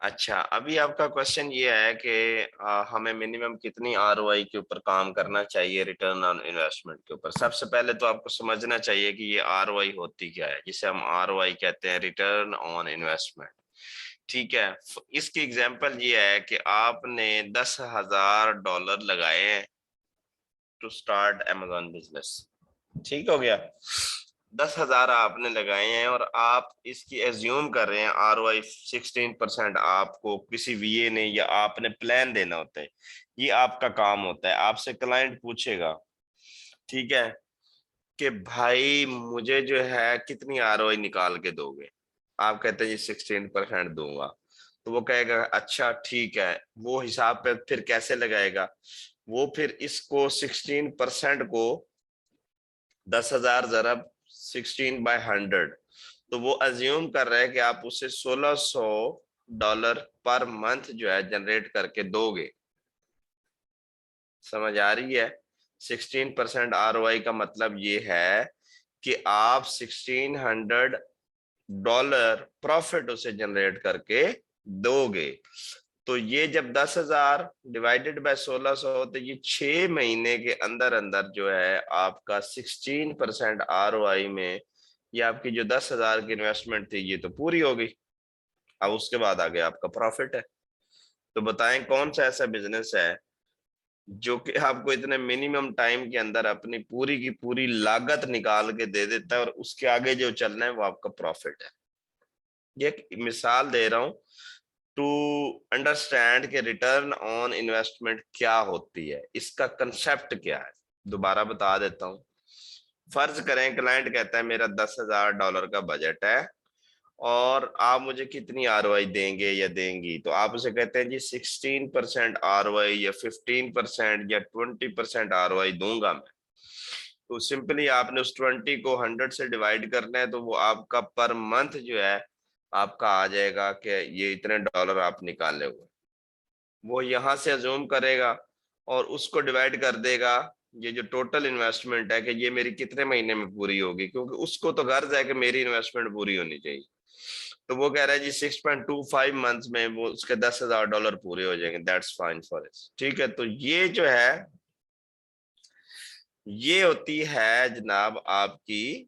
अच्छा, अभी आपका क्वेश्चन ये है कि हमें मिनिमम कितनी आरओआई के ऊपर काम करना चाहिए रिटर्न ऑन इन्वेस्टमेंट के ऊपर। सबसे पहले तो आपको समझना चाहिए कि ये आरओआई होती क्या है, जिसे हम आरओआई कहते हैं, रिटर्न ऑन इन्वेस्टमेंट। ठीक है, इसकी एग्जांपल ये है कि आपने $10,000 लगाए हैं टू स्टार्ट अमेजॉन बिजनेस। ठीक हो गया, 10,000 आपने लगाए हैं और आप इसकी एज्यूम कर रहे हैं आरओआई 16%। आपको किसी वीए ने या आपने प्लान देना होता है, ये आपका काम होता है। आपसे क्लाइंट पूछेगा, ठीक है, कि भाई मुझे जो है कितनी आरओआई निकाल के दोगे। आप कहते हैं जी 16% दूंगा। तो वो कहेगा अच्छा ठीक है। वो हिसाब पे फिर कैसे लगाएगा, वो फिर इसको 16% को 10,000 ज़रब 16/100, तो वो अज्यूम कर रहे हैं कि आप उसे $1,600 पर मंथ जो है जनरेट करके दोगे। समझ आ रही है? 16% आरओआई का मतलब ये है कि आप $1,600 प्रॉफिट उसे जनरेट करके दोगे। तो ये जब 10,000 डिवाइडेड बाय 1,600, तो ये 6 महीने के अंदर अंदर जो है आपका 16% आरओआई में, ये आपकी जो 10,000 की इन्वेस्टमेंट थी ये तो पूरी हो गई। अब उसके बाद आगे आपका प्रॉफिट है। तो बताएं कौन सा ऐसा बिजनेस है जो कि आपको इतने मिनिमम टाइम के अंदर अपनी पूरी की पूरी लागत निकाल के दे देता है और उसके आगे जो चलना है वो आपका प्रॉफिट है। ये एक मिसाल दे रहा हूं टू अंडरस्टैंड के रिटर्न ऑन इन्वेस्टमेंट क्या होती है, इसका कंसेप्ट क्या है। दोबारा बता देता हूं। फर्ज करें क्लाइंट कहता है मेरा $10,000 का बजट है और आप मुझे कितनी आरओआई देंगे या देंगी। तो आप उसे कहते हैं जी 16% आरओआई या 15% या 20% आरओआई दूंगा मैं। तो सिंपली आपने उस 20 को 100 से डिवाइड करना है, तो वो आपका पर मंथ जो है आपका आ जाएगा कि ये इतने डॉलर आप निकाले हुए। वो यहां से अज्यूम करेगा और उसको डिवाइड कर देगा, ये जो टोटल इन्वेस्टमेंट है कि ये मेरी कितने महीने में पूरी होगी, क्योंकि उसको तो गर्ज है कि मेरी इन्वेस्टमेंट पूरी होनी चाहिए। तो वो कह रहा है जी 6.25 मंथ्स में वो उसके $10,000 पूरे हो जाएंगे। That's fine for us. ठीक है, तो ये जो है ये होती है जनाब आपकी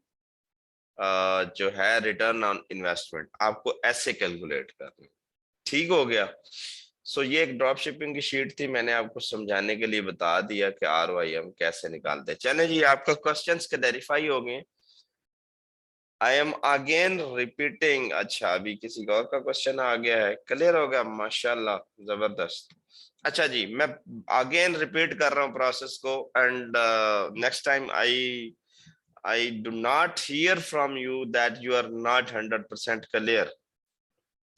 जो है रिटर्न ऑन इन्वेस्टमेंट। आपको ऐसे कैलकुलेट करनी। ठीक हो गया। सो ये एक ड्रॉप शिपिंग की शीट थी, मैंने आपको समझाने के लिए बता दिया कि आरओआई हम कैसे निकालते हैं। चले जी, आपका क्वेश्चंस क्लैरिफाई हो गए। I am again repeating. अच्छा, अभी किसी और का क्वेश्चन आ गया है, क्लियर हो गया, माशाल्लाह, जबरदस्त। अच्छा जी, मैं अगेन रिपीट कर रहा हूँ प्रोसेस को। And next time I do not hear from you that you are not 100% clear,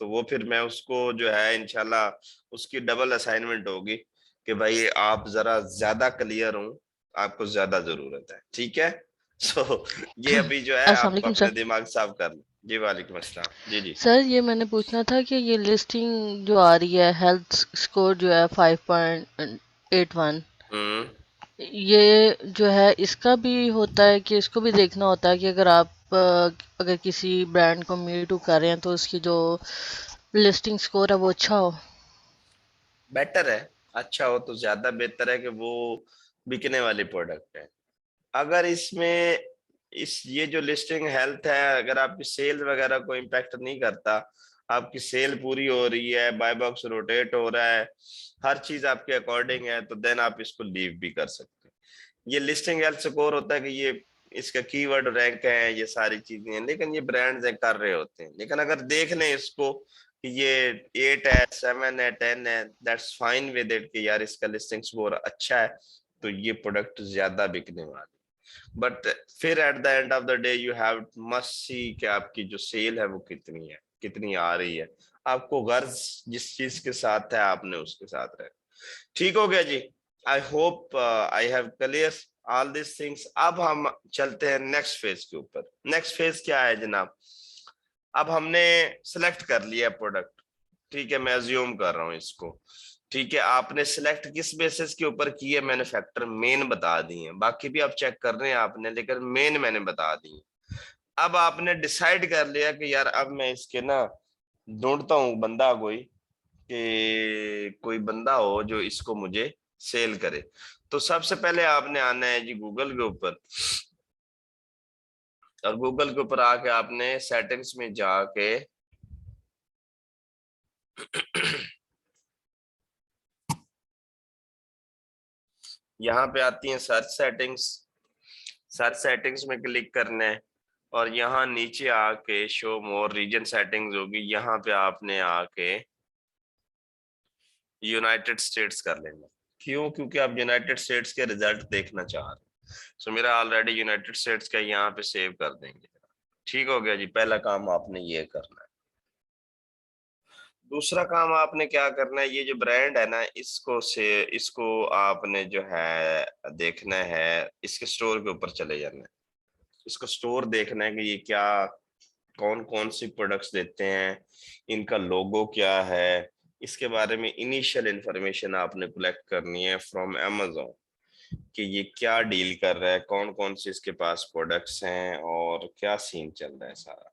तो वो फिर मैं उसको जो है इंशाल्लाह उसकी डबल असाइनमेंट होगी कि भाई आप जरा ज्यादा क्लियर हो, आपको ज्यादा जरूरत है। ठीक है। सो ये अभी जो है अस्सलाम आप वालेकुम अपने सर। दिमाग साफ कर लो। जी वालेकुम अस्सलाम। जी जी। सर ये मैंने पूछना था कि ये लिस्टिंग जो आ रही है हेल्थ स्कोर जो है 5.81, हम्म। ये जो है इसका भी होता है कि इसको भी देखना होता है कि अगर आप अगर किसी ब्रांड को मी टू कर रहे हैं तो उसकी जो लिस्टिंग स्कोर है वो अच्छा हो। बेटर है, अच्छा हो तो ज्यादा बेहतर है कि वो बिकने वाली प्रोडक्ट है। अगर इसमें इस ये जो लिस्टिंग हेल्थ है, अगर आपकी सेल वगैरह को इम्पेक्ट नहीं करता, आपकी सेल पूरी हो रही है, बाय बॉक्स रोटेट हो रहा है, हर चीज आपके अकॉर्डिंग है, तो देन आप इसको लीव भी कर सकते हैं। ये लिस्टिंग हेल्थ स्कोर होता है कि ये इसका कीवर्ड रैंक है, ये सारी चीजें हैं, लेकिन ये ब्रांड्स कर रहे होते हैं। लेकिन अगर देख लें इसको कि ये 8 है, 7 है, 10 है, दैट्स फाइन विद इट कि यार इसका लिस्टिंग स्कोर अच्छा है, तो ये प्रोडक्ट ज्यादा बिकने वाली। बट फिर at the end of the day you have must see कि आपकी जो सेल है वो कितनी है, कितनी आ रही है। आपको गर्ज जिस चीज के साथ है आपने उसके साथ रहे। ठीक हो गया जी। I hope I have clear all this things. अब हम चलते हैं नेक्स्ट फेज के ऊपर। नेक्स्ट फेज क्या है जनाब? अब हमने सिलेक्ट कर लिया प्रोडक्ट। ठीक है, मैं अज्यूम कर रहा हूं इसको। ठीक है, आपने सिलेक्ट किस बेसिस के ऊपर की है? मैन्युफैक्चरर मेन बता दी है, बाकी भी आप चेक कर रहे हैं आपने, लेकिन मेन मैंने बता दी है। अब आपने डिसाइड कर लिया कि यार अब मैं इसके ना ढूंढता हूँ बंदा कोई कि कोई बंदा हो जो इसको मुझे सेल करे। तो सबसे पहले आपने आना है जी गूगल के ऊपर, और गूगल के ऊपर आके आपने सेटिंग्स में जाके यहाँ पे आती है सर्च सेटिंग्स। सर्च सेटिंग्स में क्लिक करना है, और यहाँ नीचे आके शो मोर रीजन सेटिंग्स होगी, यहाँ पे आपने आके यूनाइटेड स्टेट्स कर लेना। क्यों? क्योंकि आप यूनाइटेड स्टेट्स के रिजल्ट देखना चाह रहे हैं। सो मेरा ऑलरेडी यूनाइटेड स्टेट्स का यहाँ पे सेव कर देंगे। ठीक हो गया जी, पहला काम आपने ये करना है। दूसरा काम आपने क्या करना है, ये जो ब्रांड है ना, इसको आपने जो है देखना है, इसके स्टोर के ऊपर चले जाना है। इसको स्टोर देखना है कि ये क्या, कौन कौन सी प्रोडक्ट्स देते हैं, इनका लोगो क्या है, इसके बारे में इनिशियल इंफॉर्मेशन आपने कलेक्ट करनी है फ्रॉम Amazon, कि ये क्या डील कर रहा है, कौन कौन से इसके पास प्रोडक्ट्स हैं और क्या सीन चल रहा है सारा।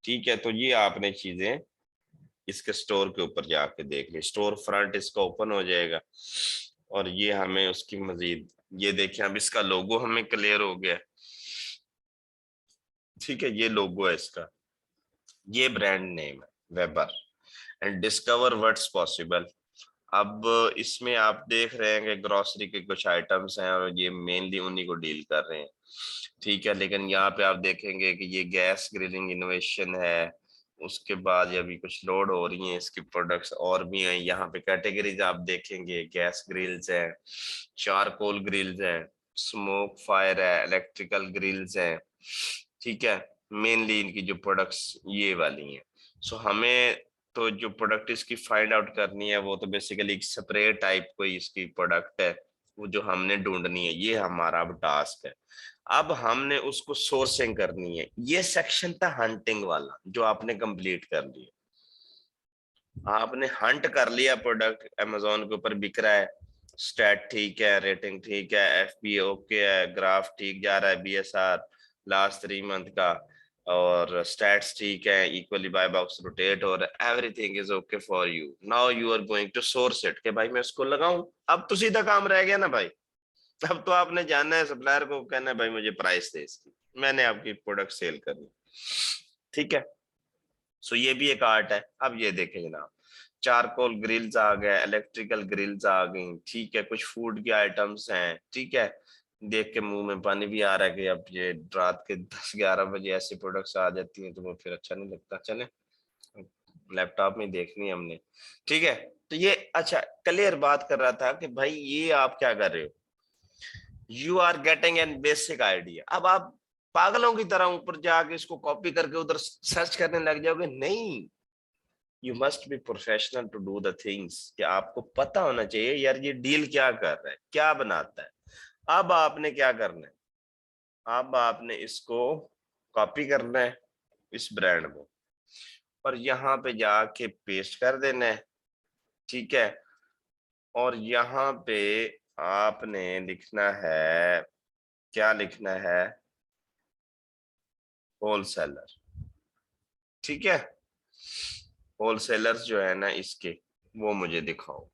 ठीक है, तो ये आपने चीजें इसके स्टोर के ऊपर जाके देख ली। स्टोर फ्रंट इसका ओपन हो जाएगा, और ये हमें उसकी मजीद, ये देखिए अब इसका लोगो हमें क्लियर हो गया। ठीक है, ये लोगो है इसका, ये ब्रांड नेम है weber, and discover what's possible. अब इसमें आप देख रहे हैं कि ग्रोसरी के कुछ आइटम्स हैं, और ये मेनली उन्हीं को डील कर रहे हैं। ठीक है, लेकिन यहाँ पे आप देखेंगे कि ये गैस ग्रिलिंग इनोवेशन है। उसके बाद ये अभी कुछ लोड हो रही हैं इसकी प्रोडक्ट्स और भी हैं। यहाँ पे कैटेगरीज आप देखेंगे, गैस ग्रिल्स हैं, चारकोल ग्रिल्स हैं, स्मोक फायर है, इलेक्ट्रिकल ग्रिल्स हैं। ठीक है, मेनली इनकी जो प्रोडक्ट्स ये वाली हैं। सो हमें तो जो प्रोडक्ट इसकी फाइंड आउट करनी है, वो तो बेसिकली एक स्प्रे टाइप कोई इसकी प्रोडक्ट है, वो जो हमने ढूंढनी है, ये हमारा अब टास्क है। अब हमने उसको सोर्सिंग करनी है। ये सेक्शन था हंटिंग वाला, जो आपने कंप्लीट कर लिया। आपने हंट कर लिया, प्रोडक्ट अमेजोन के ऊपर बिक रहा है, स्टैट ठीक है, रेटिंग ठीक है, एफपी ओके है, ग्राफ ठीक जा रहा है, बीएसआर लास्ट 3 मंथ का, और स्टैट्स ठीक है, इक्वली बाय बॉक्स रोटेट, और everything is okay for you. Now you are going to source it, कि भाई मैं इसको लगाऊं। अब तो सीधा काम रह गया ना भाई। अब तो आपने जानना है, सप्लायर को कहना है भाई मुझे प्राइस दे इसकी, मैंने आपकी प्रोडक्ट सेल करनी। ठीक है, सो ये भी एक आर्ट है। अब ये देखें जनाब, चारकोल ग्रिल्स आ गए, इलेक्ट्रिकल ग्रिल्स आ गई। ठीक है, कुछ फूड की आइटम्स हैं। ठीक है, देख के मुंह में पानी भी आ रहा है कि अब ये रात के 10-11 बजे ऐसी प्रोडक्ट्स आ जाती हैं तो वो फिर अच्छा नहीं लगता। चले, लैपटॉप में देखनी है हमने। ठीक है, तो ये अच्छा क्लियर बात कर रहा था कि भाई ये आप क्या कर रहे हो, you are getting an basic idea. अब आप पागलों की तरह ऊपर जाके इसको कॉपी करके उधर सर्च करने लग जाओगे, नहीं। You must be professional to do the things, कि आपको पता होना चाहिए यार ये डील क्या कर रहा है, क्या बनाता है। अब आपने क्या करना है, अब आपने इसको कॉपी करना है, इस ब्रांड को, और यहाँ पे जाके पेस्ट कर देना है। ठीक है, और यहाँ पे आपने लिखना है, क्या लिखना है, होलसेलर। ठीक है, होलसेलर्स जो है ना इसके, वो मुझे दिखाओ।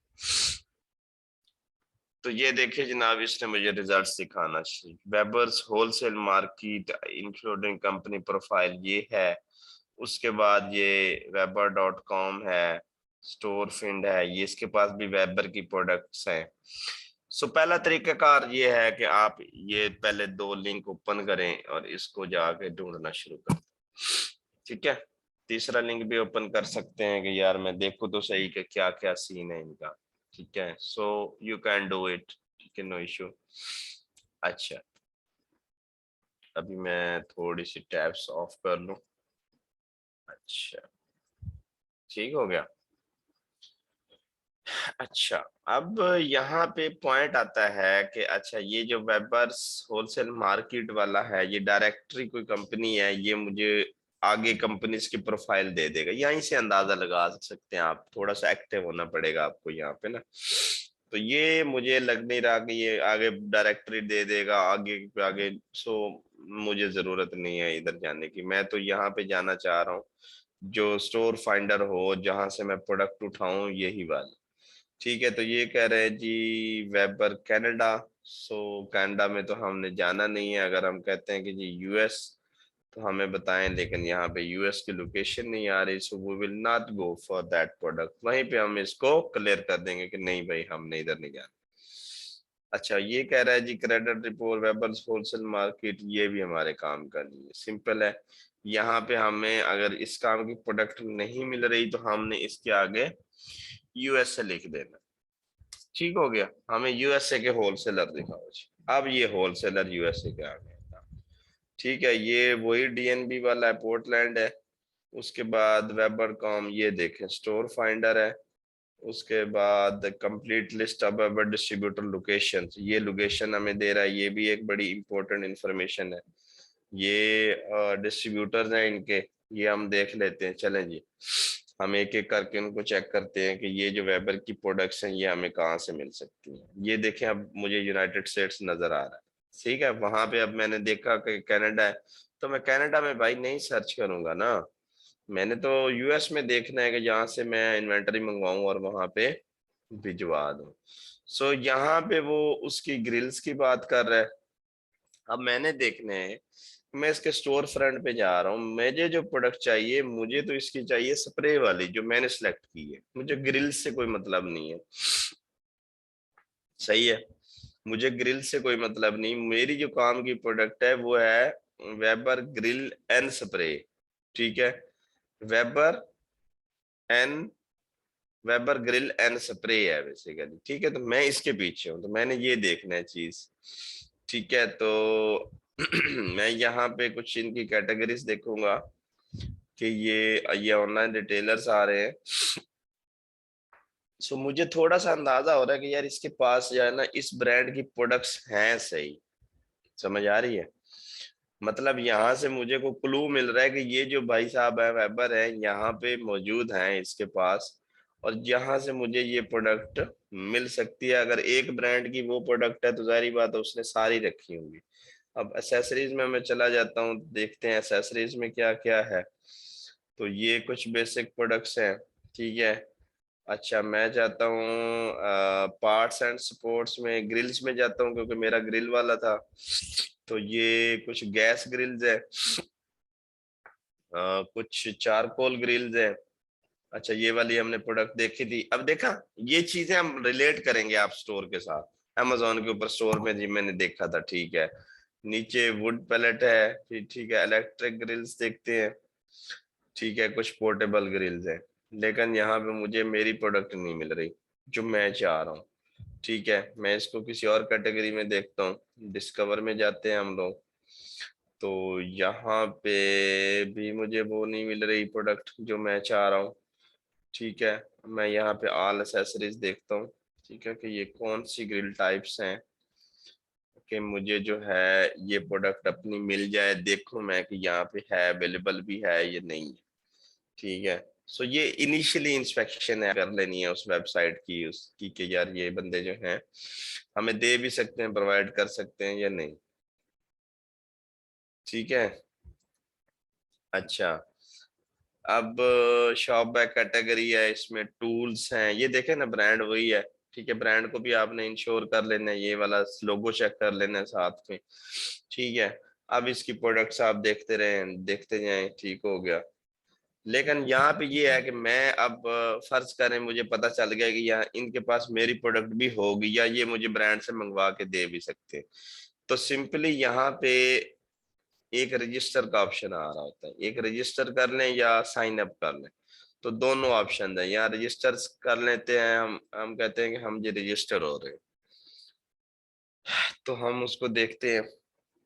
तो ये देखिए जनाब, इसने मुझे रिजल्ट्स दिखाना चाहिए। Weber's wholesale market including company profile ये है। उसके बाद ये weber.com है, स्टोर फिंड है, ये इसके पास भी वेबर की प्रोडक्ट्स हैं। सो पहला तरीकाकार ये है कि आप ये पहले 2 लिंक ओपन करें और इसको जाके ढूंढना शुरू कर दें। ठीक है, तीसरा लिंक भी ओपन कर सकते हैं कि यार मैं देखूं तो सही कि क्या क्या सीन है इनका। ठीक है, so you can do it. ठीक है, नो इशू। अच्छा, अभी मैं थोड़ी सी टैब्स ऑफ कर लूं। अच्छा, ठीक हो गया। अच्छा, अब यहाँ पे पॉइंट आता है कि अच्छा ये जो वेबर्स होलसेल मार्केट वाला है, ये डायरेक्टरी कोई कंपनी है, ये मुझे आगे कंपनीज की प्रोफाइल दे देगा। यहीं से अंदाजा लगा सकते हैं आप, थोड़ा सा एक्टिव होना पड़ेगा आपको यहाँ पे ना। तो ये मुझे लग नहीं रहा कि ये आगे डायरेक्टरी दे देगा आगे आगे। सो मुझे जरूरत नहीं है इधर जाने की, मैं तो यहाँ पे जाना चाह रहा हूँ जो स्टोर फाइंडर हो जहां से मैं प्रोडक्ट उठाऊं, यही वाला। ठीक है, तो ये कह रहे हैं जी वेबर कनाडा। सो कनाडा में तो हमने जाना नहीं है। अगर हम कहते हैं कि जी यूएस, तो हमें बताएं, लेकिन यहाँ पे यूएस की लोकेशन नहीं आ रही, so we will not go for that product. वहीं पे हम इसको क्लियर कर देंगे कि नहीं भाई, हमने इधर नहीं जाना। अच्छा, ये कह रहा है जी क्रेडिट रिपोर्ट वेबल्स होलसेल मार्केट, ये भी हमारे काम का नहीं है, सिंपल है। यहाँ पे हमें अगर इस काम की प्रोडक्ट नहीं मिल रही तो हमने इसके आगे यूएसए लिख देना। ठीक हो गया, हमें यूएसए के होलसेलर दिखाओ जी। अब ये होलसेलर यूएसए के आ गए। ठीक है, ये वही डीएनबी वाला है, पोर्टलैंड है। उसके बाद वेबर कॉम, ये देखें स्टोर फाइंडर है। उसके बाद complete list of weber distributor location, ये लोकेशन हमें दे रहा है, ये भी एक बड़ी इंपॉर्टेंट इंफॉर्मेशन है। ये डिस्ट्रीब्यूटर्स हैं इनके, ये हम देख लेते हैं, चलें जी। हम एक एक करके उनको चेक करते हैं कि ये जो वेबर की प्रोडक्ट्स हैं ये हमें कहाँ से मिल सकती हैं। ये देखें, अब मुझे यूनाइटेड स्टेट्स नजर आ रहा है। ठीक है, वहां पे अब मैंने देखा कि कनाडा है, तो मैं कनाडा में भाई नहीं सर्च करूंगा ना। मैंने तो यूएस में देखना है कि जहां से मैं इन्वेंटरी मंगवाऊं और वहां पे भिजवा दूं। सो यहाँ पे वो उसकी ग्रिल्स की बात कर रहा है। अब मैंने देखने हैं, मैं इसके स्टोर फ्रंट पे जा रहा हूँ, मुझे जो प्रोडक्ट चाहिए, मुझे तो इसकी चाहिए स्प्रे वाली जो मैंने सेलेक्ट की है, मुझे ग्रिल से कोई मतलब नहीं है। सही है, मुझे ग्रिल से कोई मतलब नहीं, मेरी जो काम की प्रोडक्ट है वो है वेबर ग्रिल एंड स्प्रे। ठीक है, Weber an Weber grill and spray है बेसिकली। ठीक है, तो मैं इसके पीछे हूँ, तो मैंने ये देखना है चीज। ठीक है, तो मैं यहाँ पे कुछ इनकी कैटेगरीज देखूंगा कि ये ऑनलाइन रिटेलर्स आ रहे हैं। सो मुझे थोड़ा सा अंदाजा हो रहा है कि यार इसके पास जो है ना इस ब्रांड की प्रोडक्ट्स हैं सही। समझ आ रही है, मतलब यहाँ से मुझे को क्लू मिल रहा है कि ये जो भाई साहब है वेबर है यहाँ पे मौजूद हैं इसके पास, और जहां से मुझे ये प्रोडक्ट मिल सकती है। अगर एक ब्रांड की वो प्रोडक्ट है तो जारी बात है उसने सारी रखी होंगी। अब एसेसरीज में मैं चला जाता हूँ, देखते हैं एसेसरीज में क्या क्या है। तो ये कुछ बेसिक प्रोडक्ट्स हैं। ठीक है, अच्छा मैं जाता हूँ पार्ट्स एंड सपोर्ट्स में, ग्रिल्स में जाता हूँ क्योंकि मेरा ग्रिल वाला था। तो ये कुछ गैस ग्रिल्स है, कुछ चारकोल ग्रिल्स है। अच्छा, ये वाली हमने प्रोडक्ट देखी थी। अब देखा, ये चीजें हम रिलेट करेंगे आप स्टोर के साथ। अमेजोन के ऊपर स्टोर में जी मैंने देखा था। ठीक है, नीचे वुड पैलेट है, ठीक है, इलेक्ट्रिक ग्रिल्स देखते हैं। ठीक है, कुछ पोर्टेबल ग्रिल्स हैं, लेकिन यहाँ पे मुझे मेरी प्रोडक्ट नहीं मिल रही जो मैं चाह रहा हूँ। ठीक है, मैं इसको किसी और कैटेगरी में देखता हूँ, डिस्कवर में जाते हैं हम लोग। तो यहाँ पे भी मुझे वो नहीं मिल रही प्रोडक्ट जो मैं चाह रहा हूँ। ठीक है, मैं यहाँ पे ऑल एसेसरीज देखता हूँ। ठीक है, कि ये कौन सी ग्रिल टाइप्स हैं कि मुझे जो है ये प्रोडक्ट अपनी मिल जाए, देखूं मैं कि यहाँ पे है, अवेलेबल भी है या नहीं है। ठीक है, सो ये इनिशियली इंस्पेक्शन है कर लेनी है उस वेबसाइट की, उसकी कि यार ये बंदे जो हैं हमें दे भी सकते हैं, प्रोवाइड कर सकते हैं या नहीं। ठीक है, अच्छा, अब शॉप बैक कैटेगरी है, इसमें टूल्स हैं, ये देखें ना ब्रांड वही है। ठीक है, ब्रांड को भी आपने इंश्योर कर लेना है, ये वाला लोगो चेक कर लेना है साथ में। ठीक है, अब इसकी प्रोडक्ट्स आप देखते रहें, देखते जाएं, ठीक हो गया। लेकिन यहाँ पे ये है कि मैं अब फर्ज करें मुझे पता चल गया कि यहाँ इनके पास मेरी प्रोडक्ट भी होगी या ये मुझे ब्रांड से मंगवा के दे भी सकते हैं। तो सिंपली यहाँ पे एक रजिस्टर का ऑप्शन आ रहा होता है, एक रजिस्टर कर लें या साइन अप कर लें। तो दोनों ऑप्शन है, यहाँ रजिस्टर कर लेते हैं, हम कहते हैं कि हम ये रजिस्टर हो रहे हैं। तो हम उसको देखते हैं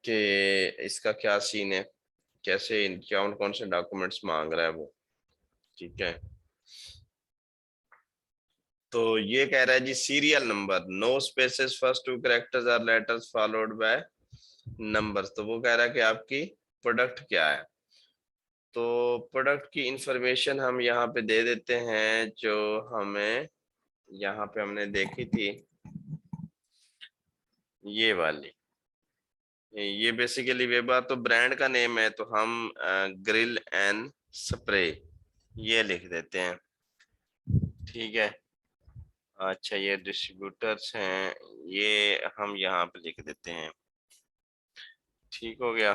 कि इसका क्या सीन है, कैसे कौन कौन से डॉक्यूमेंट्स मांग रहा है वो। ठीक है, तो ये कह रहा है जी serial number, no spaces, first two characters are letters followed by numbers. तो वो कह रहा है कि आपकी प्रोडक्ट क्या है। तो प्रोडक्ट की इंफॉर्मेशन हम यहाँ पे दे देते हैं जो हमें यहाँ पे हमने देखी थी, ये वाली। ये बेसिकली वेबा तो ब्रांड का नेम है, तो हम ग्रिल एंड स्प्रे ये लिख देते हैं, ठीक है। अच्छा ये डिस्ट्रीब्यूटर्स हैं, ये हम यहाँ पे लिख देते हैं, ठीक हो गया।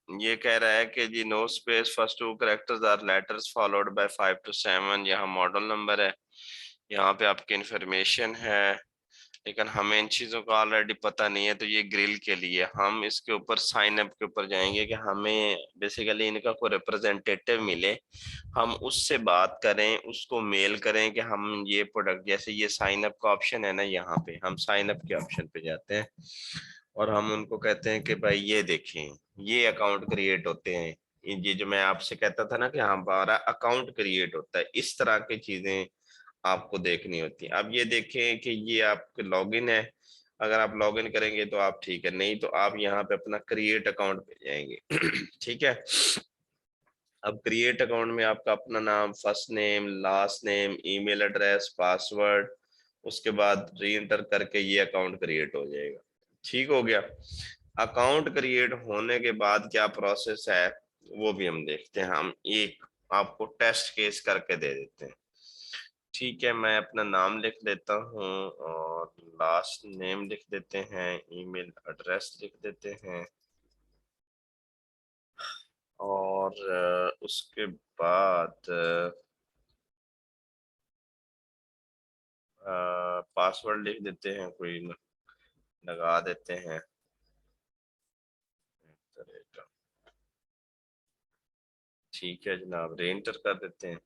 ये कह रहा है कि जी no space, first two characters are letters followed by 5 to 7, यहाँ मॉडल नंबर है, यहाँ पे आपकी इंफॉर्मेशन है, लेकिन हमें इन चीजों का ऑलरेडी पता नहीं है। तो ये ग्रिल के लिए हम इसके ऊपर साइन अप के ऊपर जाएंगे कि हमें बेसिकली इनका कोई रिप्रेजेंटेटिव मिले, हम उससे बात करें, उसको मेल करें कि हम ये प्रोडक्ट, जैसे ये साइन अप का ऑप्शन है ना, यहाँ पे हम साइन अप के ऑप्शन पे जाते हैं और हम उनको कहते हैं कि भाई ये देखें, ये अकाउंट क्रिएट होते हैं। ये जो मैं आपसे कहता था ना कि हमारा अकाउंट क्रिएट होता है, इस तरह की चीजें आपको देखनी होती है। अब ये देखें कि ये आपके लॉगिन है, अगर आप लॉगिन करेंगे तो आप ठीक है, नहीं तो आप यहाँ पे अपना क्रिएट अकाउंट पे जाएंगे ठीक है। अब क्रिएट अकाउंट में आपका अपना नाम, first name, last name, email address, password, उसके बाद री एंटर करके ये अकाउंट क्रिएट हो जाएगा, ठीक हो गया। अकाउंट क्रिएट होने के बाद क्या प्रोसेस है वो भी हम देखते हैं। हम एक आपको टेस्ट केस करके दे देते हैं, ठीक है। मैं अपना नाम लिख देता हूँ और लास्ट नेम लिख देते हैं, ईमेल एड्रेस लिख देते हैं और उसके बाद पासवर्ड लिख देते हैं, कोई लगा देते हैं, ठीक है जनाब, रे एंटर कर देते हैं।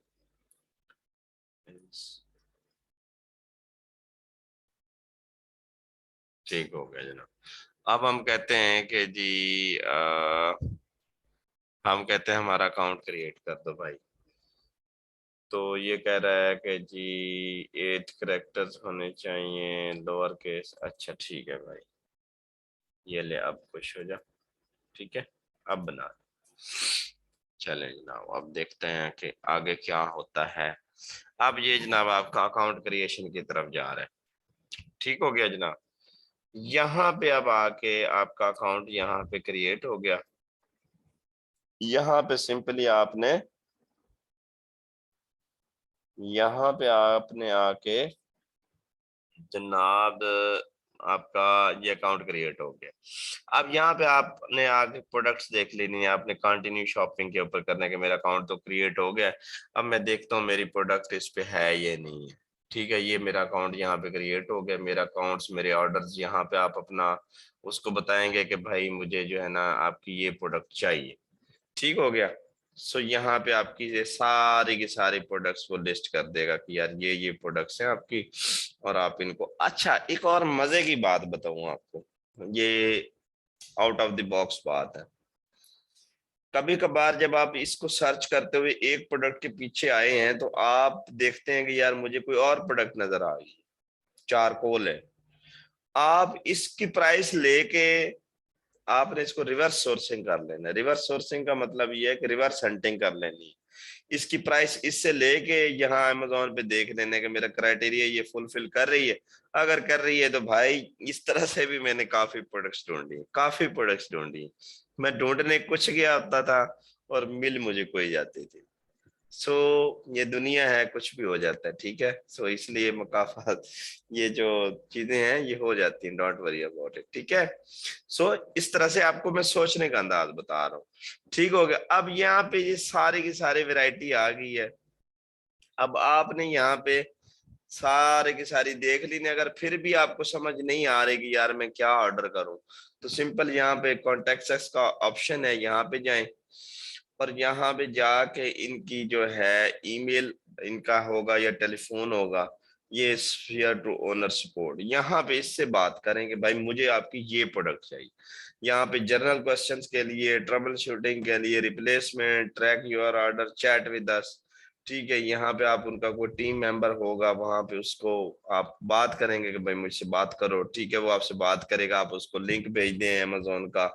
ठीक हो गया जनाब। अब हम कहते हैं कि जी हम कहते हैं हमारा अकाउंट क्रिएट कर दो भाई। तो ये कह रहा है कि जी 8 कैरेक्टर्स होने चाहिए, लोअर केस। अच्छा ठीक है भाई, ये ले अब खुश हो जा, ठीक है, अब बना। चले जनाब, अब देखते हैं कि आगे क्या होता है। अब ये जनाब आपका अकाउंट क्रिएशन की तरफ जा रहा है, ठीक हो गया जनाब। यहाँ पे अब आके आपका अकाउंट यहाँ पे क्रिएट हो गया। यहाँ पे सिंपली आपने, यहाँ पे आपने आके जनाब आपका ये अकाउंट क्रिएट हो गया। अब यहाँ पे आपने आगे प्रोडक्ट्स देख लेनी है, आपने कंटिन्यू शॉपिंग के ऊपर करना है कि मेरा अकाउंट तो क्रिएट हो गया। अब मैं देखता हूँ मेरी प्रोडक्ट इस पे है ये नहीं है, ठीक है। ये मेरा अकाउंट यहाँ पे क्रिएट हो गया, मेरा अकाउंट्स, मेरे ऑर्डर्स, यहाँ पे आप अपना उसको बताएंगे कि भाई मुझे जो है ना आपकी ये प्रोडक्ट चाहिए, ठीक हो गया। सो यहाँ पे आपकी ये सारी की सारी प्रोडक्ट्स वो लिस्ट कर देगा कि यार ये प्रोडक्ट्स हैं आपकी, और आप इनको। अच्छा एक और मजे की बात बताऊं आपको, ये आउट ऑफ द बॉक्स बात है। कभी कभार जब आप इसको सर्च करते हुए एक प्रोडक्ट के पीछे आए हैं तो आप देखते हैं कि यार मुझे कोई और प्रोडक्ट नजर आ गई, चारकोल है, आप इसकी प्राइस लेके आपने इसको रिवर्स सोर्सिंग कर लेना। रिवर्स सोर्सिंग का मतलब ये है कि रिवर्स हंटिंग कर लेनी है, इसकी प्राइस इससे लेके यहाँ अमेजोन पे देख लेने का मेरा क्राइटेरिया ये फुलफिल कर रही है। अगर कर रही है तो भाई इस तरह से भी मैंने काफी प्रोडक्ट्स ढूंढी, काफी प्रोडक्ट्स ढूंढी। मैं ढूंढने कुछ गया होता था और मिल मुझे कोई जाती थी। सो ये दुनिया है, कुछ भी हो जाता है, ठीक है। सो इसलिए मुकाफात, ये जो चीजें हैं ये हो जाती हैं, डोंट वरी अबाउट इट, ठीक है। सो इस तरह से आपको मैं सोचने का अंदाज बता रहा हूँ, ठीक हो गया। अब यहाँ पे ये सारी की सारी वैरायटी आ गई है। अब आपने यहाँ पे सारे की सारी देख ली ने, अगर फिर भी आपको समझ नहीं आ रही कि यार मैं क्या ऑर्डर करूं, तो सिंपल यहाँ पे कॉन्टेक्ट का ऑप्शन है, यहाँ पे जाएं और यहाँ पे जाके इनकी जो है ईमेल इनका होगा या टेलीफोन होगा, ये स्फीयर टू ओनर सपोर्ट, यहाँ पे इससे बात करें कि भाई मुझे आपकी ये प्रोडक्ट चाहिए। यहाँ पे जनरल क्वेश्चंस के लिए, ट्रबल शूटिंग के लिए, replacement, track your order, chat with us, ठीक है। यहाँ पे आप उनका कोई टीम मेंबर होगा, वहां पे उसको आप बात करेंगे कि भाई मुझसे बात करो, ठीक है। वो आपसे बात करेगा, आप उसको लिंक भेज दें अमेजोन का,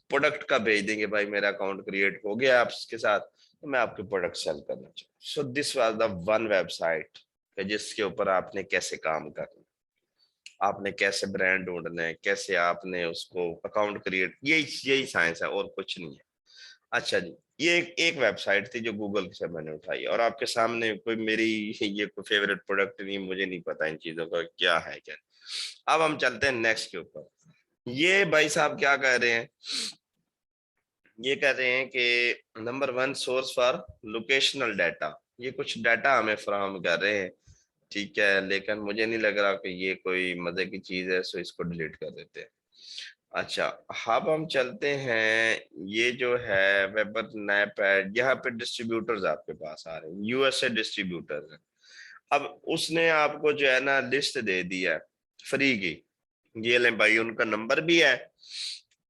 प्रोडक्ट का भेज देंगे, भाई मेरा अकाउंट क्रिएट हो गया आपके साथ, तो मैं आपके प्रोडक्ट सेल करना चाहूँ। So this was the one website जिसके ऊपर आपने कैसे काम करना, आपने कैसे ब्रांड ढूंढना है, कैसे आपने उसको अकाउंट क्रिएट, यही साइंस है और कुछ नहीं है। अच्छा जी, ये एक वेबसाइट थी जो गूगल से मैंने उठाई, और आपके सामने कोई मेरी ये कोई फेवरेट प्रोडक्ट नहीं, मुझे नहीं पता इन चीजों का क्या है क्या नहीं। अब हम चलते हैं नेक्स्ट के ऊपर। ये भाई साहब क्या कह रहे हैं, ये कह रहे हैं कि number 1 source for locational data, ये कुछ डाटा हमें फराहम कर रहे हैं, ठीक है, लेकिन मुझे नहीं लग रहा कि ये कोई मजे की चीज है, सो इसको डिलीट कर देते हैं। अच्छा, अब हम चलते हैं, ये जो है वेबर नैपैड, यहाँ पे डिस्ट्रीब्यूटर्स आपके पास आ रहे हैं, यूएसए डिस्ट्रीब्यूटर्स हैं। अब उसने आपको जो है ना लिस्ट दे दी है फ्री की, ये ले भाई, उनका नंबर भी है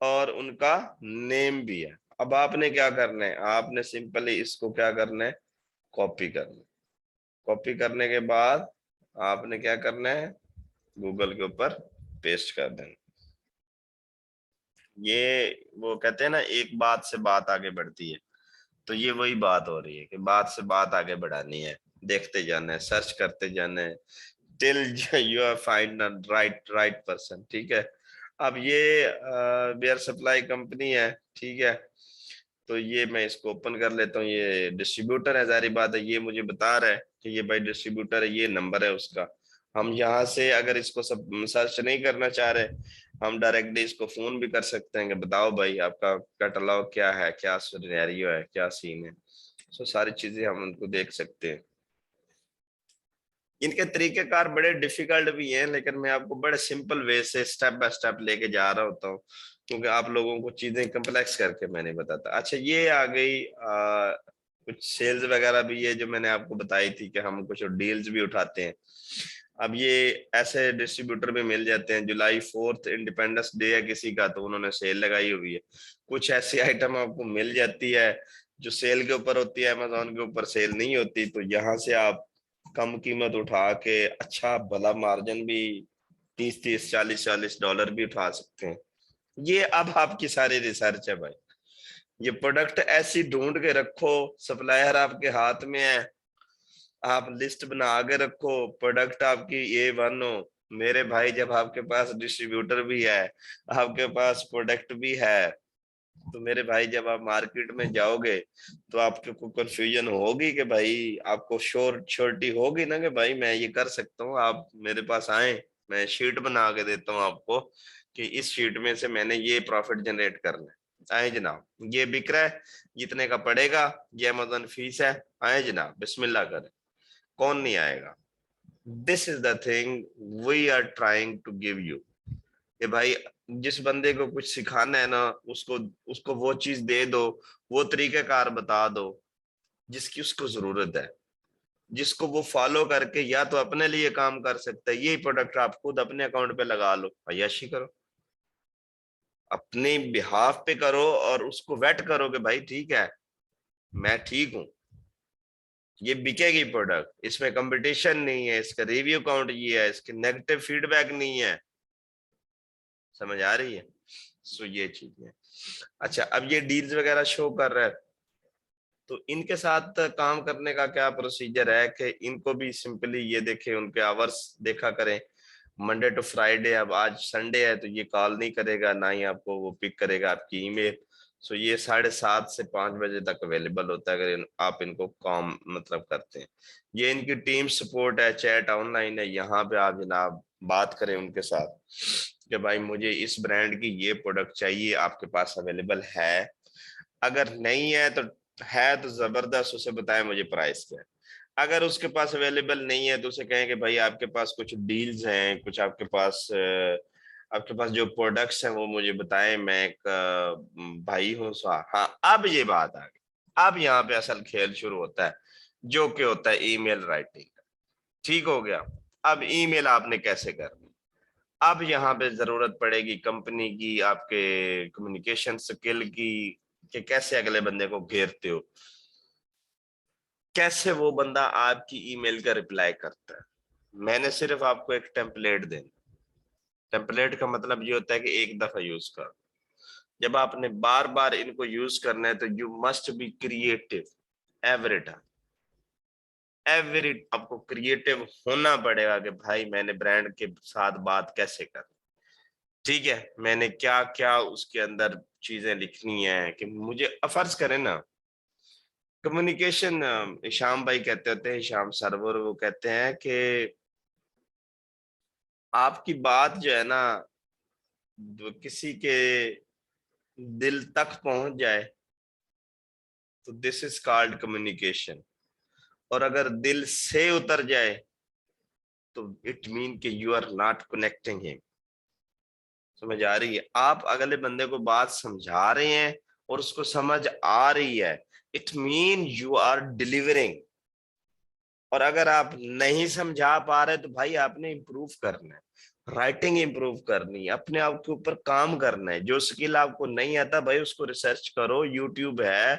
और उनका नेम भी है। अब आपने क्या करना है, आपने सिंपली इसको क्या करना है, कॉपी करना है। कॉपी करने के बाद आपने क्या करना है, गूगल के ऊपर पेस्ट कर देना। ये वो कहते हैं ना, एक बात से बात आगे बढ़ती है, तो ये वही बात हो रही है कि बात से बात आगे बढ़ानी है, देखते जाना है, सर्च करते जाना है, till you are find right person, ठीक है। अब ये बियर सप्लाई कंपनी है, ठीक है, तो ये मैं इसको ओपन कर लेता हूँ, ये डिस्ट्रीब्यूटर है, जारी बात है, ये मुझे बता रहा है कि ये भाई डिस्ट्रीब्यूटर है, ये नंबर है उसका। हम यहाँ से अगर इसको सब सर्च नहीं करना चाह रहे, हम डायरेक्टली इसको फोन भी कर सकते हैं कि बताओ भाई आपका कैटलॉग क्या है, क्या सिनेरियो है, क्या सीन है। सो सारी चीजें हम उनको देख सकते हैं। इनके तरीकेकार बड़े डिफिकल्ट भी हैं, लेकिन मैं आपको बड़े सिंपल वे से स्टेप बाय स्टेप लेके जा रहा होता हूँ, क्योंकि आप लोगों को चीजें कम्प्लेक्स करके मैं नहीं बताता। अच्छा, ये आ गई कुछ सेल्स वगैरह भी है जो मैंने आपको बताई थी कि हम कुछ डील्स भी उठाते हैं। अब ये ऐसे डिस्ट्रीब्यूटर भी मिल जाते हैं, जुलाई 4 इंडिपेंडेंस डे है किसी का, तो उन्होंने सेल लगाई हुई है, कुछ ऐसी आइटम आपको मिल जाती है जो सेल के ऊपर होती है, अमेजोन के ऊपर सेल नहीं होती, तो यहाँ से आप कम कीमत उठा के अच्छा भला मार्जिन भी 30-30 40-40 डॉलर भी उठा सकते हैं। ये अब आपकी सारी रिसर्च है भाई, ये प्रोडक्ट ऐसी ढूंढ के रखो, सप्लायर आपके हाथ में है, आप लिस्ट बना के रखो, प्रोडक्ट आपकी A1 हो। मेरे भाई, जब आपके पास डिस्ट्रीब्यूटर भी है, आपके पास प्रोडक्ट भी है, तो मेरे भाई जब आप मार्केट में जाओगे तो आपको कंफ्यूजन होगी कि भाई, आपको श्योरिटी होगी ना कि भाई मैं ये कर सकता हूँ, आप मेरे पास आए, मैं शीट बना के देता हूँ आपको कि इस शीट में से मैंने ये प्रॉफिट जनरेट करना है, आए जनाब, ये बिक रहा है, जितने का पड़ेगा, ये अमेज़न फीस है, आए जनाब बिस्मिल्लाह करें, कौन नहीं आएगा। This is the thing we are trying to give you, कि भाई जिस बंदे को कुछ सिखाना है ना, उसको उसको वो चीज दे दो, वो तरीकेकार बता दो जिसकी उसको जरूरत है, जिसको वो फॉलो करके या तो अपने लिए काम कर सकता है, यही प्रोडक्ट आप खुद अपने अकाउंट पे लगा लो, अय्याशी करो, अपने बिहाफ पे करो, और उसको वेट करो कि भाई ठीक है, मैं ठीक हूं, ये बिकेगी प्रोडक्ट, इसमें कंपटीशन नहीं है, इसका रिव्यू काउंट ये है, इसके नेगेटिव फीडबैक नहीं है, समझ आ रही है। सो ये चीज है। अच्छा, अब ये डील्स वगैरह शो कर रहा है, तो इनके साथ काम करने का क्या प्रोसीजर है कि इनको भी सिंपली ये देखें, उनके आवर्स देखा करें, मंडे टू फ्राइडे, अब आज संडे है तो ये कॉल नहीं करेगा, ना ही आपको वो पिक करेगा आपकी ईमेल। सो ये 7:30 से 5 बजे तक अवेलेबल होता है, अगर आप इनको कॉम मतलब करते हैं। ये इनकी टीम सपोर्ट है, चैट ऑनलाइन है, यहाँ पे आप जनाब बात करें उनके साथ कि भाई मुझे इस ब्रांड की ये प्रोडक्ट चाहिए, आपके पास अवेलेबल है, अगर नहीं है तो, है तो जबरदस्त, उसे बताएं मुझे प्राइस क्या है। अगर उसके पास अवेलेबल नहीं है तो उसे कहें कि भाई आपके पास कुछ डील्स हैं, कुछ आपके पास जो प्रोडक्ट्स हैं वो मुझे बताएं, मैं एक भाई हूँ। हाँ, अब ये बात आ गई, अब यहाँ पे असल खेल शुरू होता है, जो कि होता है ईमेल राइटिंग का। ठीक हो गया, अब ईमेल आपने कैसे करनी, अब यहाँ पे जरूरत पड़ेगी कंपनी की, आपके कम्युनिकेशन स्किल की, कि कैसे अगले बंदे को घेरते हो, कैसे वो बंदा आपकी ईमेल का रिप्लाई करता है। मैंने सिर्फ आपको एक टेम्पलेट देना, टेम्पलेट का मतलब ये होता है कि एक दफा यूज कर, जब आपने बार बार इनको यूज करना है तो you must be creative every time, every आपको क्रिएटिव होना पड़ेगा कि भाई मैंने ब्रांड के साथ बात कैसे कर, ठीक है, मैंने क्या क्या उसके अंदर चीजें लिखनी है कि मुझे फर्ज करें ना, कम्युनिकेशन, हिशाम भाई कहते होते हैं, हिशाम सरवर, वो कहते हैं कि आपकी बात जो है ना किसी के दिल तक पहुंच जाए तो दिस इज कॉल्ड कम्युनिकेशन, और अगर दिल से उतर जाए तो इट मीन कि you are not connecting him. समझ आ रही है? आप अगले बंदे को बात समझा रहे हैं और उसको समझ आ रही है, it mean you are delivering. और अगर आप नहीं समझा पा रहे तो भाई आपने इम्प्रूव करना है, राइटिंग इम्प्रूव करनी है, अपने आप के ऊपर काम करना है। जो स्किल आपको नहीं आता भाई उसको रिसर्च करो, यूट्यूब है,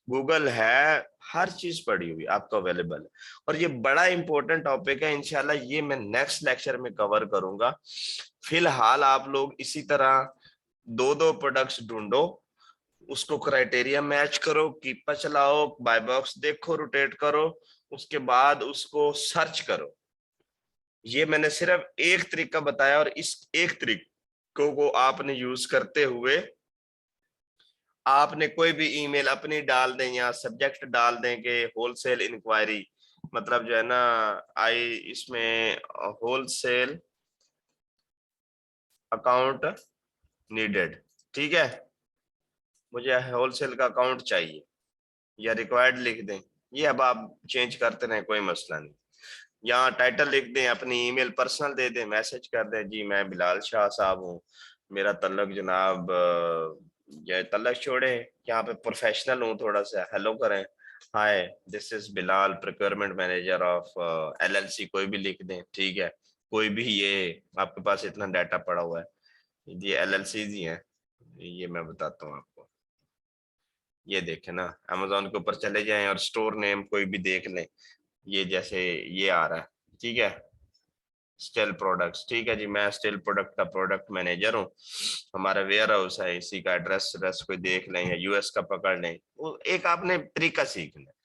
गूगल है, हर चीज पड़ी हुई आपको अवेलेबल है। और ये बड़ा इंपॉर्टेंट टॉपिक है, इंशाल्लाह ये मैं नेक्स्ट लेक्चर में कवर करूंगा। फिलहाल आप लोग इसी तरह दो दो प्रोडक्ट्स ढूंढो, उसको क्राइटेरिया मैच करो, कीपा चलाओ, बाय बॉक्स देखो, रोटेट करो, उसके बाद उसको सर्च करो। ये मैंने सिर्फ एक तरीका बताया, और इस एक तरीकों को आपने यूज करते हुए आपने कोई भी ईमेल अपनी डाल दें या सब्जेक्ट डाल दें कि होलसेल इंक्वायरी, मतलब जो है ना आई इसमें होलसेल अकाउंट नीडेड, ठीक है, मुझे होलसेल का अकाउंट चाहिए या रिक्वायर्ड लिख दें। ये अब आप चेंज करते रहें, कोई मसला नहीं। यहाँ टाइटल लिख दें, अपनी ईमेल पर्सनल दे दें, मैसेज कर दें, जी मैं बिलाल शाह साहब हूँ, मेरा तल्लक जनाब ये तल्लक छोड़े, यहाँ पे प्रोफेशनल हूँ थोड़ा सा, हेलो करें, hi this is Bilal procurement manager of LLC, कोई भी लिख दें, ठीक है। कोई भी, ये आपके पास इतना डाटा पड़ा हुआ है, ये एलएलसी ही हैं, ये मैं बताता हूँ आपको। ये देखें ना, अमेजोन के ऊपर चले जाएं और स्टोर नेम कोई भी देख लें, ये जैसे ये आ रहा है, ठीक है, स्टिल प्रोडक्ट्स, ठीक है जी, मैं स्टिल प्रोडक्ट का प्रोडक्ट मैनेजर हूँ, हमारा वेयर हाउस है, इसी का एड्रेस एड्रेस कोई देख लें या यूएस का पकड़ लें, वो एक आपने तरीका सीखना है।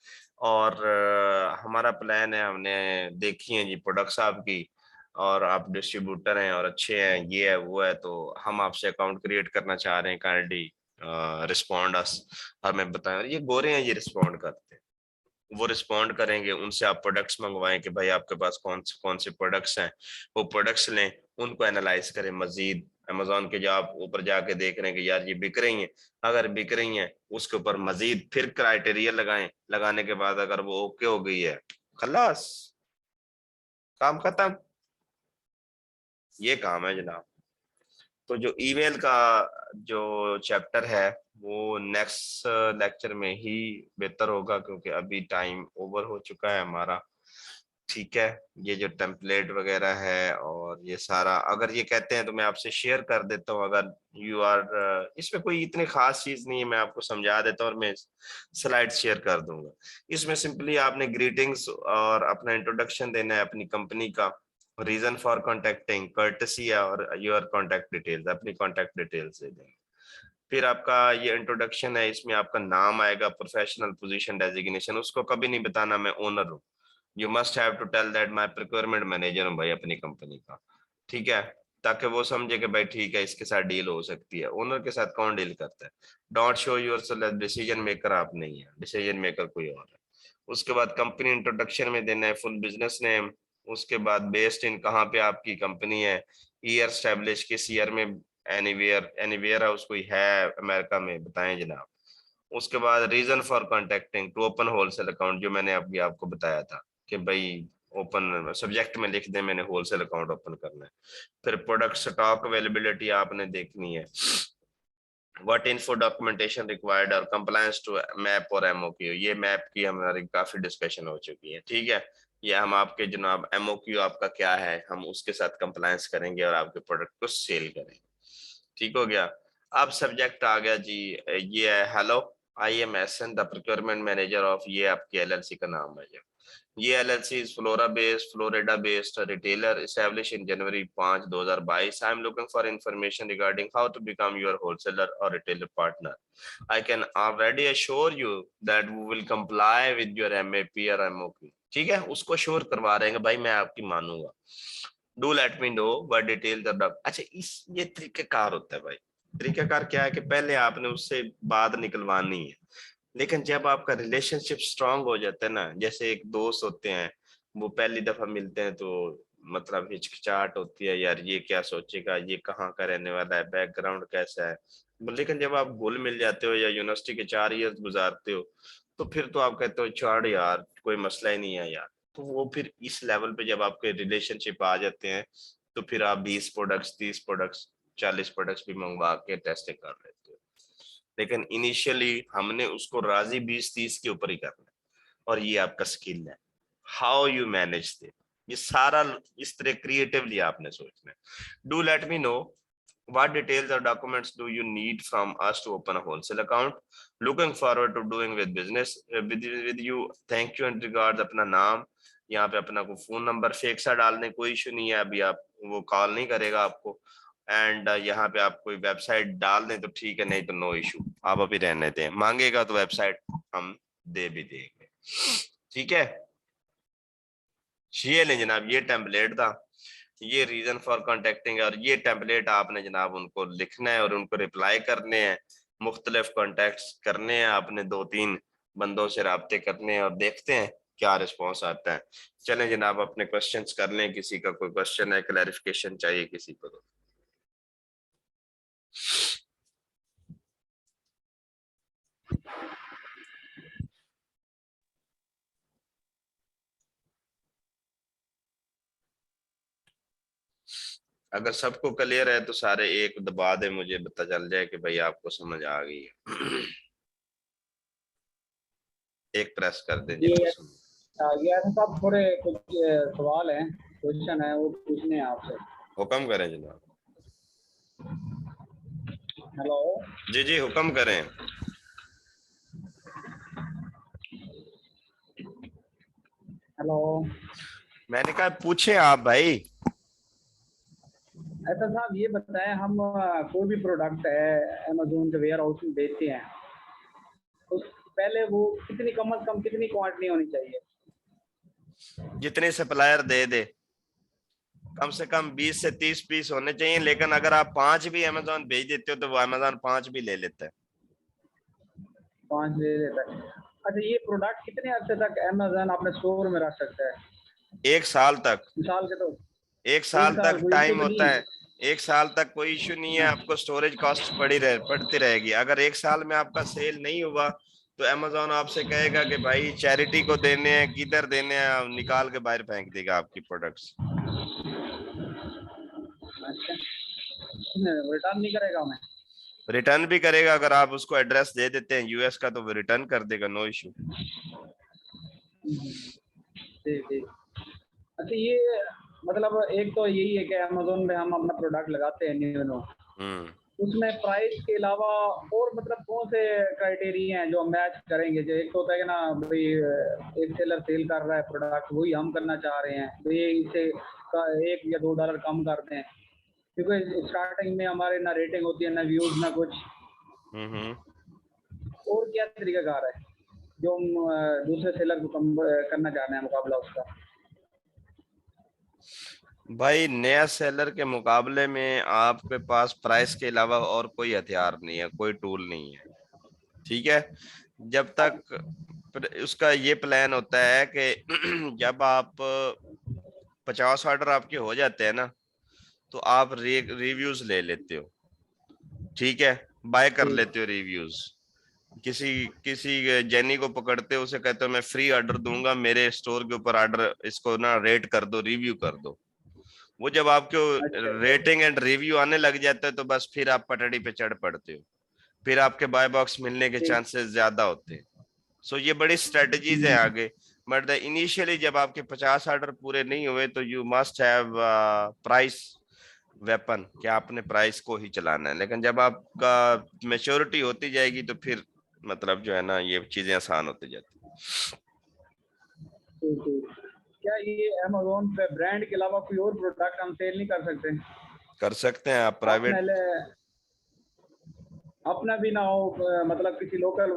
और हमारा प्लान है, हमने देखी है जी प्रोडक्ट्स आपकी, और आप डिस्ट्रीब्यूटर हैं और अच्छे हैं, ये है वो है, तो हम आपसे अकाउंट क्रिएट करना चाह रहे हैं, काइंडली रिस्पॉन्ड अस। हमें बताएं, ये गोरे हैं, ये रिस्पॉन्ड करते हैं, वो रिस्पॉन्ड करेंगे, उनसे आप प्रोडक्ट्स मंगवाएं कि भाई आपके पास कौन से प्रोडक्ट्स हैं, वो प्रोडक्ट्स लें, उनको एनालाइज करें मजीद। अमेजोन के जो आप ऊपर जाके देख रहे हैं कि यार ये बिक रही हैं, अगर बिक रही हैं उसके ऊपर मजीद फिर क्राइटेरिया लगाएं, लगाने के बाद अगर वो ओके हो गई है, खलास, काम खत्म। ये काम है जनाब। तो जो ईमेल का जो चैप्टर है वो नेक्स्ट लेक्चर में ही बेहतर होगा, क्योंकि अभी टाइम ओवर हो चुका है हमारा, ठीक है। ये जो टेम्पलेट वगैरह है और ये सारा अगर ये कहते हैं तो मैं आपसे शेयर कर देता हूँ, अगर यू आर, इसमें कोई इतनी खास चीज नहीं है, मैं आपको समझा देता हूँ और मैं स्लाइड शेयर कर दूंगा। इसमें सिंपली आपने ग्रीटिंग्स और अपना इंट्रोडक्शन देना है अपनी कंपनी का, रीजन फॉर कॉन्टेक्टिंग, कर्टसी है, और योर कॉन्टेक्ट डिटेल्स, अपनी कॉन्टेक्ट डिटेल्स दे देंगे। फिर आपका ये इंट्रोडक्शन है, इसमें आपका नाम आएगा, प्रोफेशनल पोजीशन डेजिग्नेशन, उसको कभी नहीं बताना मैं ओनर हूँ, you must have to tell that मैं प्रिक्योरमेंट मैनेजर हूँ भाई अपनी कंपनी का, ठीक है, ताकि वो समझे कि भाई ठीक है इसके साथ डील हो सकती है। ओनर के साथ कौन डील करता है? Don't show yourself as decision maker, आप नहीं है, डिसीजन मेकर कोई और है। उसके बाद कंपनी इंट्रोडक्शन में देना है फुल बिजनेस नेम, उसके बाद बेस्ड इन कहाँ पे आपकी कंपनी है, ईयर स्टैब्लिश किस ईयर में, एनीवेयर, एनीवेयर हाउस कोई है अमेरिका में, बताएं जनाब। उसके बाद reason for contacting to open wholesale account, जो मैंने अभी आपको बताया था कि भाई ओपन सब्जेक्ट में लिख दें मैंने होलसेल अकाउंट ओपन करना है। फिर प्रोडक्ट स्टॉक अवेलेबिलिटी आपने देखनी है, व्हाट इन्फो डॉक्यूमेंटेशन रिक्वायर्ड और कंप्लायंस टू मैप और एमओक्यू, ये मैप की हमारी काफी डिस्कशन हो चुकी है, ठीक है। ये हम आपके जनाब एमओक्यू आपका क्या है, हम उसके साथ कंप्लायंस करेंगे और आपके प्रोडक्ट को सेल करेंगे, ठीक हो गया। अब सब्जेक्ट आ गया जी, ये है hello, IMSN the procurement manager of, ये आपकी LLC का नाम है। ये LLC is Florida based retailer established in January 5, 2022. I am looking for information regarding how to become your wholesaler or retailer partner. I can already assure you that we will comply with your MAP or MOP. ठीक है, उसको sure करवा रहे हैं भाई, मैं आपकी मानूंगा। Do let me know what detail the doc. अच्छा, इस ये तरीकेकार होता है भाई। तरीकेकार क्या है कि पहले आपने उससे बात निकलवानी है, लेकिन जब आपका रिलेशनशिप स्ट्रांग हो जाता है ना, जैसे एक दोस्त होते हैं, वो पहली दफा मिलते हैं तो मतलब हिचकिचाहट होती है, यार ये क्या सोचेगा, ये कहाँ का रहने वाला है, बैकग्राउंड कैसा है। लेकिन जब आप घुल मिल जाते हो या यूनिवर्सिटी के 4 इयर्स गुजारते हो, तो फिर तो आप कहते हो छोड़ यार, कोई मसला ही नहीं है यार। तो वो फिर इस लेवल पे जब आपके रिलेशनशिप आ जाते हैं, तो फिर आप 20 प्रोडक्ट्स, 30 प्रोडक्ट्स, 40 प्रोडक्ट्स भी मंगवा के टेस्टिंग कर लेते हो। लेकिन इनिशियली हमने उसको राजी 20-30 के ऊपर ही करना है, और ये आपका स्किल है, हाउ यू मैनेज दे। ये सारा इस तरह क्रिएटिवली आपने सोचना है। Do let me no what details or documents do you need from us to open a wholesale account? Looking forward to doing with business with you. Thank you and regards। अपना नाम यहाँ पे, अपना को phone number fake सा डालने, कोई issue नहीं है, अभी आप वो कॉल नहीं करेगा आपको। एंड यहाँ पे आप कोई वेबसाइट डाल दें तो ठीक है, नहीं तो नो इशू, आप अभी रहने दें। मांगेगा तो वेबसाइट हम दे भी देंगे, ठीक है। ये लें जनाब, ये टेम्पलेट था, ये रीजन फॉर कॉन्टेक्टिंग, और ये टेम्पलेट आपने जनाब उनको लिखना है और उनको रिप्लाई करने हैं। मुख्तलिफ कॉन्टेक्ट्स करने हैं आपने, 2-3 बंदों से राब्ते करने हैं, और देखते हैं क्या रिस्पॉन्स आता है। चलें जनाब, अपने क्वेश्चंस कर लें। किसी का कोई क्वेश्चन है, क्लैरिफिकेशन चाहिए किसी को तो। अगर सबको क्लियर है तो सारे एक दबा दे, मुझे पता चल जाए कि भाई आपको समझ आ गई है। एक प्रेस कर दें ये जिनको समझ। ये सब थोड़े कुछ सवाल हैं, क्वेश्चन है, वो पूछने हैं आपसे। हुक्म करें जनाब। हेलो जी जी, हुक्म करें। हेलो, मैंने कहा पूछे आप भाई। ऐसा साहब ये बताएं, हम कोई भी प्रोडक्ट है अमेजोन के वेयर हाउस में बेचते हैं, तो पहले वो कितनी कम से कम कितनी क्वांटिटी होनी चाहिए? जितने सप्लायर दे दे, कम से कम 20 से 30 पीस होने चाहिए। लेकिन अगर आप 5 भी अमेजोन भेज देते हो तो वो अमेजोन 5 भी ले लेता है। 5 ले लेता है। अच्छा, ये प्रोडक्ट कितने अर्से तक अमेजोन अपने स्टोर में रख सकता है? 1 साल तक। मिसाल के तो 1 साल तक कोई टाइम इशू तो होता नहीं? है। 1 साल तक कोई इश्यू नहीं है, आपको स्टोरेज कॉस्ट पड़ती रहेगी। अगर 1 साल में आपका सेल नहीं हुआ तो अमेजोन आपसे कहेगा कि भाई चैरिटी को देने हैं, किधर देने हैं, निकाल के बाहर फेंक देगा आपकी प्रोडक्ट्स। अच्छा, रिटर्न नहीं करेगा हमें? रिटर्न भी करेगा, अगर आप उसको एड्रेस दे देते हैं यूएस का तो वो रिटर्न कर देगा, नो इशू। ठीक ठीक। अच्छा, ये मतलब एक तो यही है कि अमेजोन में हम अपना प्रोडक्ट लगाते हैं न्यू, उसमें प्राइस के अलावा और मतलब कौन से क्राइटेरिया हैं जो हम मैच करेंगे? जो एक तो होता है कि ना भाई, एक सेलर सेल कर रहा है प्रोडक्ट, वही हम करना चाह रहे हैं, तो ये इसे $1 या $2 कम कर दें, क्योंकि स्टार्टिंग में हमारे ना रेटिंग होती है, ना व्यूज, ना कुछ। और क्या तरीकाकार है जो हम दूसरे सेलर को कम करना चाह रहे हैं, मुकाबला उसका? भाई नया सेलर के मुकाबले में आपके पास प्राइस के अलावा और कोई हथियार नहीं है, कोई टूल नहीं है, ठीक है। जब तक उसका ये प्लान होता है कि जब आप 50 ऑर्डर आपके हो जाते हैं ना, तो आप रिव्यूज ले लेते हो, ठीक है, बाय कर लेते हो रिव्यूज। किसी किसी जेनी को पकड़ते हो, उसे कहते हो मैं फ्री ऑर्डर दूंगा, मेरे स्टोर के ऊपर ऑर्डर इसको ना रेट कर दो, रिव्यू कर दो। वो जब आपको अच्छा रेटिंग एंड रिव्यू आने लग जाता है तो बस फिर आप पटड़ी पे चढ़ पड़ते हो, फिर आपके बाय बॉक्स मिलने के ठीक। चांसेस ज्यादा होते हैं। सो ये बड़ी स्ट्रेटजीज है आगे। बट इनिशियली जब आपके 50 ऑर्डर पूरे नहीं हुए तो you must have price weapon, क्या आपने प्राइस को ही चलाना है। लेकिन जब आपका मेच्योरिटी होती जाएगी तो फिर मतलब जो है ना ये चीजें आसान होती जाती हैं। क्या ये अमेज़न पे ब्रांड के अलावा कोई और प्रोडक्ट हम सेल नहीं कर सकते? कर सकते हैं आप प्राइवेट। अपना भी ना हो, मतलब किसी लोकल